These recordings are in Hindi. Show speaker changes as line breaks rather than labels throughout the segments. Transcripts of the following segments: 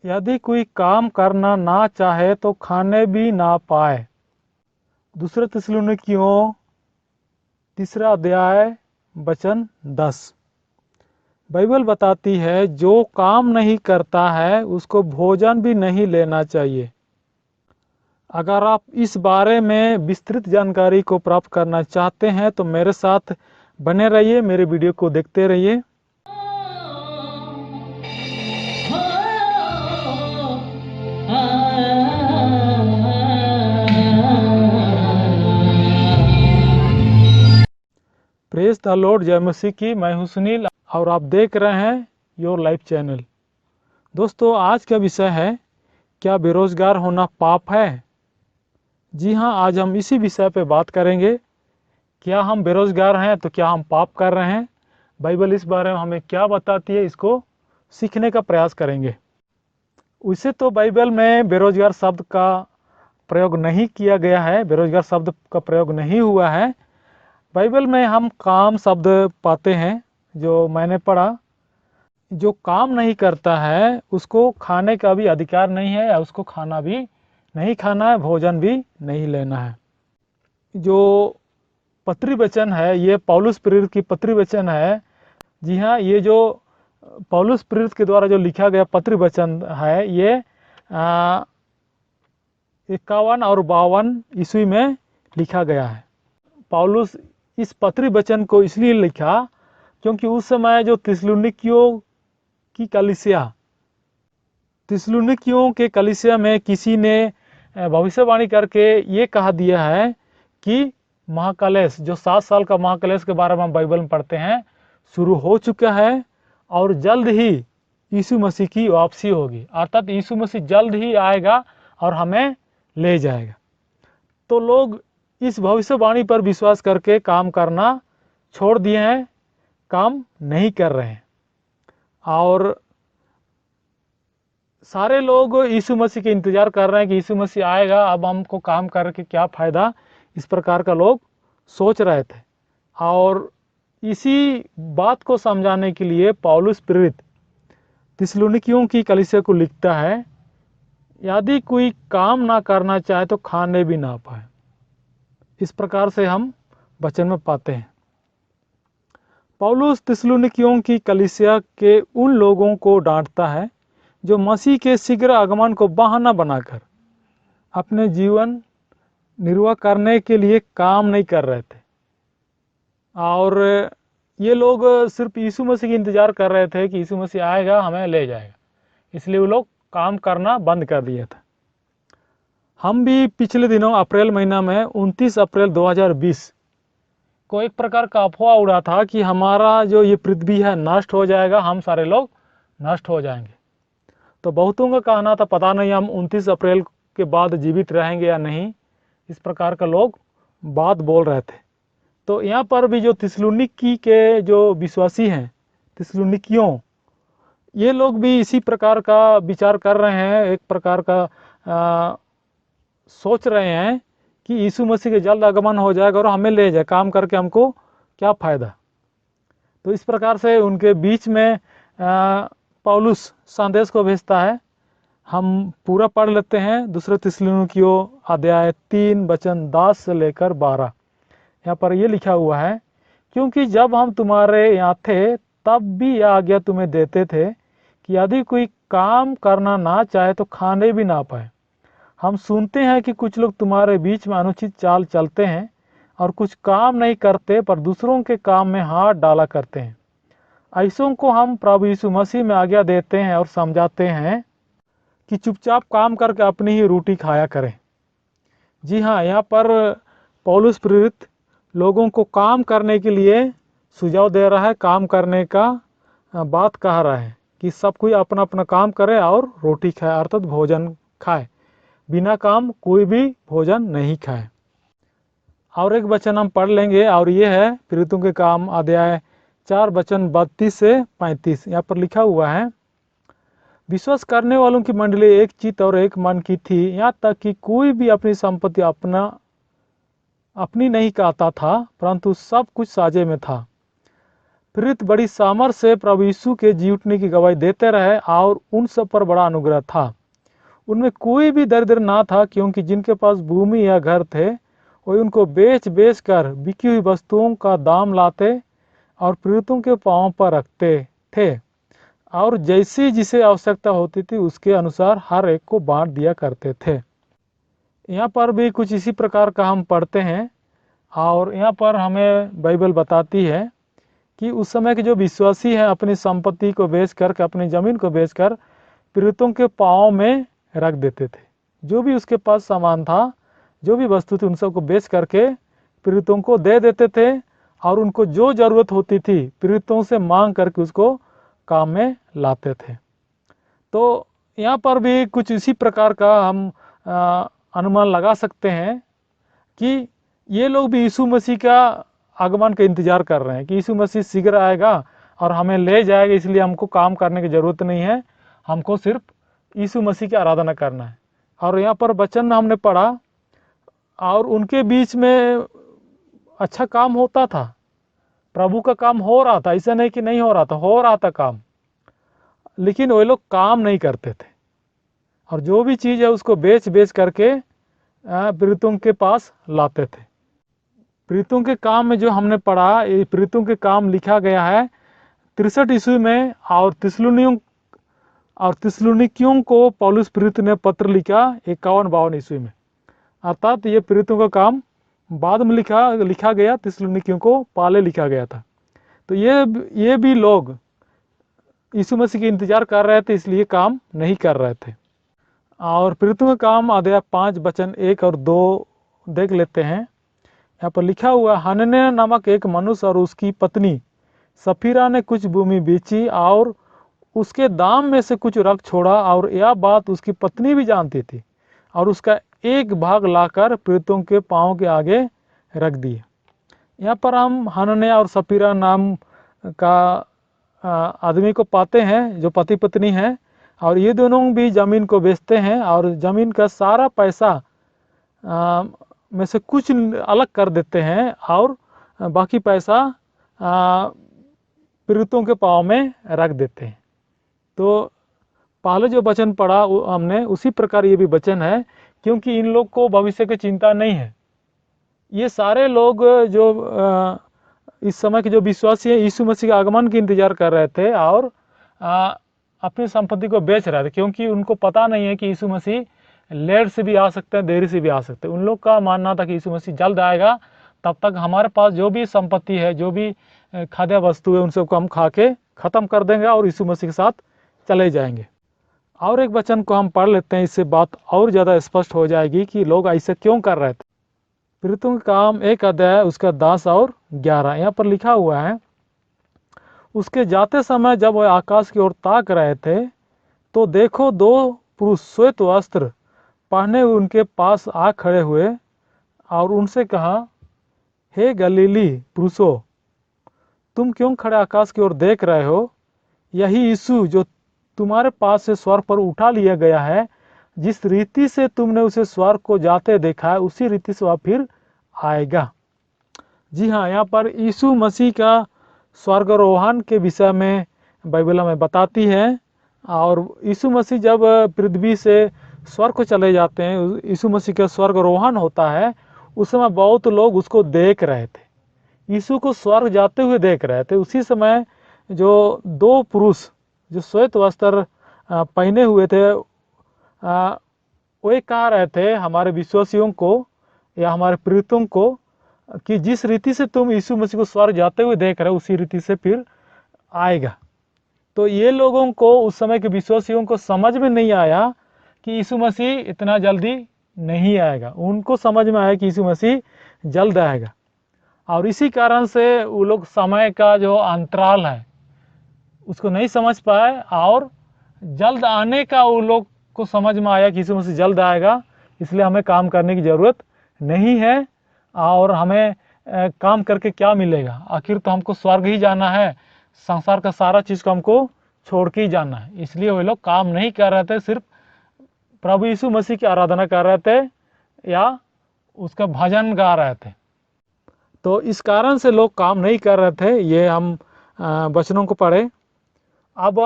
यदि कोई काम करना ना चाहे तो खाने भी ना पाए। दूसरे थिस्सलुनीकियों 3 अध्याय वचन 10। बाइबल बताती है जो काम नहीं करता है उसको भोजन भी नहीं लेना चाहिए। अगर आप इस बारे में विस्तृत जानकारी को प्राप्त करना चाहते हैं तो मेरे साथ बने रहिए, मेरे वीडियो को देखते रहिए। प्रेज द लॉर्ड, जय मसीह की। मैं हूं सुनील और आप देख रहे हैं योर लाइफ चैनल। दोस्तों, आज का विषय है, क्या बेरोजगार होना पाप है? जी हाँ, आज हम इसी विषय पे बात करेंगे। क्या हम बेरोजगार हैं तो क्या हम पाप कर रहे हैं? बाइबल इस बारे में हमें क्या बताती है, इसको सीखने का प्रयास करेंगे। वैसे तो बाइबल में बेरोजगार शब्द का प्रयोग नहीं किया गया है, बेरोजगार शब्द का प्रयोग नहीं हुआ है। बाइबल में हम काम शब्द पाते हैं, जो मैंने पढ़ा। जो काम नहीं करता है उसको खाने का भी अधिकार नहीं है, या उसको खाना भी नहीं खाना है, भोजन भी नहीं लेना है। जो पत्री वचन है, ये पौलुस प्रेरित की पत्री वचन है। जी हाँ, ये जो पौलुस प्रेरित के द्वारा जो लिखा गया पत्री वचन है, ये 51 और 52 ईस्वी में लिखा गया है। पौलुस इस पत्री वचन को इसलिए लिखा क्योंकि उस समय जो थिस्सलुनीकियों की थिस्सलुनीकियों के कलीसिया में किसी ने भविष्यवाणी करके ये कहा दिया है कि महाक्लेश, जो 7 साल का महाक्लेश के बारे में हम बाइबल में पढ़ते हैं, शुरू हो चुका है और जल्द ही यीशु मसीह की वापसी होगी। अर्थात यीशु मसीह जल्द ही आएगा और हमें ले जाएगा। तो लोग इस भविष्यवाणी पर विश्वास करके काम करना छोड़ दिए हैं, काम नहीं कर रहे हैं। और सारे लोग यीशु मसीह के इंतजार कर रहे हैं कि यीशु मसीह आएगा, अब हमको काम करके क्या फ़ायदा, इस प्रकार का लोग सोच रहे थे। और इसी बात को समझाने के लिए पौलुस प्रेरित थिस्सलुनीकियों की कलीसिया को लिखता है, यदि कोई काम ना करना चाहे तो खाने भी ना पाए। इस प्रकार से हम वचन में पाते हैं। पौलुस थिस्सलुनीकियों की कलीसिया के उन लोगों को डांटता है जो मसीह के शीघ्र आगमन को बहाना बनाकर अपने जीवन निर्वाह करने के लिए काम नहीं कर रहे थे। और ये लोग सिर्फ यीशु मसीह की इंतजार कर रहे थे कि यीशु मसीह आएगा, हमें ले जाएगा, इसलिए वो लोग काम करना बंद कर दिया था। हम भी पिछले दिनों अप्रैल महीना में 29 अप्रैल 2020 को एक प्रकार का अफवाह उड़ा था कि हमारा जो ये पृथ्वी है नष्ट हो जाएगा, हम सारे लोग नष्ट हो जाएंगे। तो बहुतों का कहना था, पता नहीं हम 29 अप्रैल के बाद जीवित रहेंगे या नहीं, इस प्रकार का लोग बात बोल रहे थे। तो यहाँ पर भी जो थिस्सलुनीकी के जो विश्वासी हैं, थिस्सलुनीकियों, ये लोग भी इसी प्रकार का विचार कर रहे हैं, एक प्रकार का सोच रहे हैं कि यीशु मसीह के जल्द आगमन हो जाएगा और हमें ले जाए, काम करके हमको क्या फ़ायदा। तो इस प्रकार से उनके बीच में पौलुस संदेश को भेजता है। हम पूरा पढ़ लेते हैं। दूसरे थिस्सलुनीकियों अध्याय 3 वचन 10 से लेकर 12। यहाँ पर ये लिखा हुआ है, क्योंकि जब हम तुम्हारे यहाँ थे तब भी यह आज्ञा तुम्हें देते थे कि यदि कोई काम करना ना चाहे तो खाने भी ना पाए। हम सुनते हैं कि कुछ लोग तुम्हारे बीच में अनुचित चाल चलते हैं और कुछ काम नहीं करते पर दूसरों के काम में हाथ डाला करते हैं। ऐसों को हम प्रभु यीशु मसीह में आज्ञा देते हैं और समझाते हैं कि चुपचाप काम करके अपनी ही रोटी खाया करें। जी हाँ, यहाँ पर पौलुस प्रेरित लोगों को काम करने के लिए सुझाव दे रहा है, काम करने का बात कह रहा है कि सब कोई अपना अपना काम करे और रोटी खाए, अर्थात भोजन खाए। बिना काम कोई भी भोजन नहीं खाए। और एक वचन हम पढ़ लेंगे, और ये है प्रेरितों के काम अध्याय 4 वचन 32 से 35। यहाँ पर लिखा हुआ है, विश्वास करने वालों की मंडली एक चित्त और एक मन की थी, यहाँ तक कि कोई भी अपनी संपत्ति अपनी नहीं कहता था, परंतु सब कुछ साझे में था। प्रेरित बड़ी सामर्थ से प्रभु यीशु के जी उठने की गवाही देते रहे और उन सब पर बड़ा अनुग्रह था। उनमें कोई भी दरिद्र ना था, क्योंकि जिनके पास भूमि या घर थे वे उनको बेच बेच कर बिकी हुई वस्तुओं का दाम लाते और प्रेरितों के पांवों पर रखते थे, और जैसी जिसे आवश्यकता होती थी उसके अनुसार हर एक को बांट दिया करते थे। यहाँ पर भी कुछ इसी प्रकार का हम पढ़ते हैं, और यहाँ पर हमें बाइबल बताती है कि उस समय के जो विश्वासी हैं अपनी संपत्ति को बेच कर, अपनी ज़मीन को बेचकर प्रेरितों के पाँव में रख देते थे। जो भी उसके पास सामान था, जो भी वस्तु थी, उन सबको बेच करके प्रेरितों को दे देते थे, और उनको जो ज़रूरत होती थी प्रेरितों से मांग करके उसको काम में लाते थे। तो यहाँ पर भी कुछ इसी प्रकार का हम अनुमान लगा सकते हैं कि ये लोग भी यीशु मसीह का आगमन का इंतजार कर रहे हैं कि यीशु मसीह शीघ्र आएगा और हमें ले जाएगा, इसलिए हमको काम करने की ज़रूरत नहीं है, हमको सिर्फ यीशु मसीह की आराधना करना है। और यहाँ पर वचन में हमने पढ़ा, और उनके बीच में अच्छा काम होता था, प्रभु का काम हो रहा था, ऐसा नहीं कि नहीं हो रहा था काम, लेकिन वे लोग काम नहीं करते थे, और जो भी चीज़ है उसको बेच बेच करके प्रेरितों के पास लाते थे। प्रेरितों के काम में जो हमने पढ़ा, ये प्रेरितों के काम लिखा गया है 63 ईस्वी में, और तिस्सलुनीकियों को पौलुस प्रेरित ने पत्र लिखा 51-52 ईस्वी में। अर्थात ये प्रेरितों का काम बाद में लिखा गया, तिस्सलुनीकियों को पहले लिखा गया था। तो ये भी लोग यीशु मसीह का इंतजार कर रहे थे, इसलिए काम नहीं कर रहे थे। और प्रेरितों का काम अध्याय 5 वचन 1 और 2 देख लेते हैं। यहाँ पर लिखा हुआ, हनन्याह नामक एक मनुष्य और उसकी पत्नी सफीरा ने कुछ भूमि बेची और उसके दाम में से कुछ रख छोड़ा, और यह बात उसकी पत्नी भी जानती थी, और उसका एक भाग लाकर प्रेरितों के पांव के आगे रख दिए। यहाँ पर हम हनन्याह और सफीरा नाम का आदमी को पाते हैं जो पति पत्नी हैं, और ये दोनों भी ज़मीन को बेचते हैं, और ज़मीन का सारा पैसा में से कुछ अलग कर देते हैं, और बाकी पैसा प्रेरितों के पाँव में रख देते हैं। तो पहले जो वचन पढ़ा हमने, उसी प्रकार ये भी वचन है, क्योंकि इन लोग को भविष्य की चिंता नहीं है। ये सारे लोग जो इस समय के जो विश्वासी हैं यीशु मसीह के आगमन की इंतजार कर रहे थे, और अपनी संपत्ति को बेच रहे थे, क्योंकि उनको पता नहीं है कि यीशु मसीह लेट से भी आ सकते हैं, देरी से भी आ सकते हैं। उन लोग का मानना था कि यीशु मसीह जल्द आएगा, तब तक हमारे पास जो भी संपत्ति है, जो भी खाद्य वस्तु है, उन सबको हम खा के ख़त्म कर देंगे और यीशु मसीह के साथ चले जाएंगे। और एक वचन को हम पढ़ लेते हैं, इससे बात और ज़्यादा स्पष्ट हो जाएगी कि लोग ऐसे क्यों कर रहे थे। प्रेरितों का काम 1 अध्याय उसका 10 और 11 यहाँ पर लिखा हुआ है, उसके जाते समय जब वह आकाश की ओर ताक रहे थे, तो देखो 2 पुरुष श्वेत वस्त्र पहने हुए उनके पास आ खड़े हुए, और उनसे कहा, हे गलीली पुरुषों, तुम क्यों खड़े आकाश की ओर देख रहे हो? यही यीशु जो तुम्हारे पास से स्वर्ग पर उठा लिया गया है, जिस रीति से तुमने उसे स्वर्ग को जाते देखा है, उसी रीति से वह फिर आएगा। जी हाँ, यहाँ पर यीशु मसीह का स्वर्गारोहण के विषय में बाइबल में बताती है, और यीशु मसीह जब पृथ्वी से स्वर्ग को चले जाते हैं, यीशु मसीह का स्वर्गारोहण होता है, उस समय बहुत लोग उसको देख रहे थे, यीशु को स्वर्ग जाते हुए देख रहे थे। उसी समय जो 2 पुरुष जो श्वेत वस्त्र पहने हुए थे, वे कह रहे थे हमारे विश्वासियों को या हमारे प्रेरितों को कि जिस रीति से तुम यीशु मसीह को स्वर्ग जाते हुए देख रहे हो, उसी रीति से फिर आएगा। तो ये लोगों को, उस समय के विश्वासियों को समझ में नहीं आया कि यीशु मसीह इतना जल्दी नहीं आएगा। उनको समझ में आया कि यीशु मसीह जल्द आएगा, और इसी कारण से वो लोग समय का जो अंतराल है उसको नहीं समझ पाए, और जल्द आने का वो लोग को समझ में आया कि यीशु मसीह जल्द आएगा, इसलिए हमें काम करने की ज़रूरत नहीं है, और हमें काम करके क्या मिलेगा, आखिर तो हमको स्वर्ग ही जाना है, संसार का सारा चीज़ को हमको छोड़ के ही जाना है। इसलिए वे लोग काम नहीं कर रहे थे, सिर्फ प्रभु यीशु मसीह की आराधना कर रहे थे या उसका भजन गा रहे थे। तो इस कारण से लोग काम नहीं कर रहे थे। ये हम वचनों को पढ़े। अब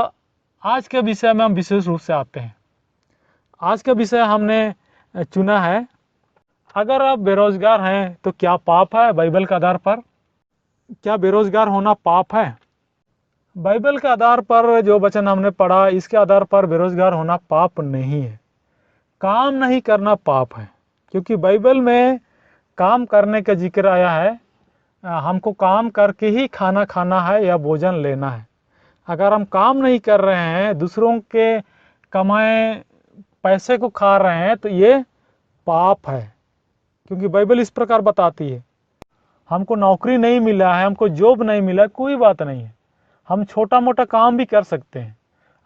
आज के विषय में हम विशेष रूप से आते हैं। आज का विषय हमने चुना है, अगर आप बेरोजगार हैं तो क्या पाप है बाइबल के आधार पर? क्या बेरोजगार होना पाप है? बाइबल के आधार पर जो वचन हमने पढ़ा, इसके आधार पर बेरोजगार होना पाप नहीं है। काम नहीं करना पाप है, क्योंकि बाइबल में काम करने का जिक्र आया है। हमको काम करके ही खाना खाना है या भोजन लेना है। अगर हम काम नहीं कर रहे हैं, दूसरों के कमाए पैसे को खा रहे हैं, तो ये पाप है। क्योंकि बाइबल इस प्रकार बताती है, हमको नौकरी नहीं मिला है, हमको जॉब नहीं मिला, कोई बात नहीं है, हम छोटा मोटा काम भी कर सकते हैं।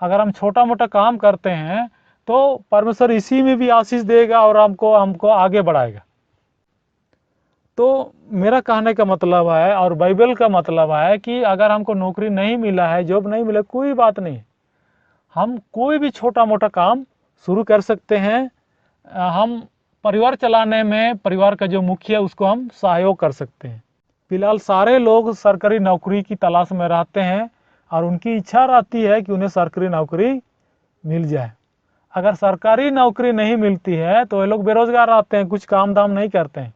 अगर हम छोटा मोटा काम करते हैं तो परमेश्वर इसी में भी आशीष देगा और हमको आगे बढ़ाएगा। तो मेरा कहने का मतलब है और बाइबल का मतलब है कि अगर हमको नौकरी नहीं मिला है, जॉब नहीं मिला, कोई बात नहीं, हम कोई भी छोटा मोटा काम शुरू कर सकते हैं। हम परिवार चलाने में परिवार का जो मुखिया उसको हम सहयोग कर सकते हैं। फिलहाल सारे लोग सरकारी नौकरी की तलाश में रहते हैं और उनकी इच्छा रहती है कि उन्हें सरकारी नौकरी मिल जाए। अगर सरकारी नौकरी नहीं मिलती है तो ये लोग बेरोजगार रहते हैं, कुछ काम धाम नहीं करते हैं।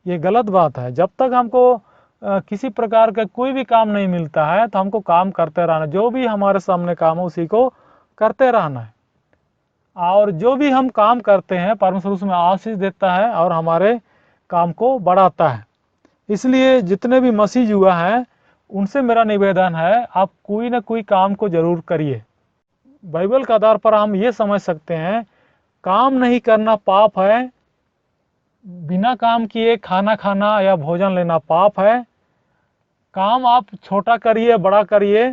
ये गलत बात है। जब तक हमको किसी प्रकार का कोई भी काम नहीं मिलता है तो हमको काम करते रहना, जो भी हमारे सामने काम है उसी को करते रहना है। और जो भी हम काम करते हैं परमेश्वर उसमें आशीष देता है और हमारे काम को बढ़ाता है। इसलिए जितने भी मसीह युवा हैं उनसे मेरा निवेदन है, आप कोई ना कोई काम को जरूर करिए। बाइबल के आधार पर हम ये समझ सकते हैं, काम नहीं करना पाप है, बिना काम किए खाना खाना या भोजन लेना पाप है। काम आप छोटा करिए बड़ा करिए,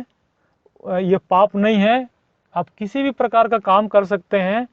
ये पाप नहीं है। आप किसी भी प्रकार का काम कर सकते हैं,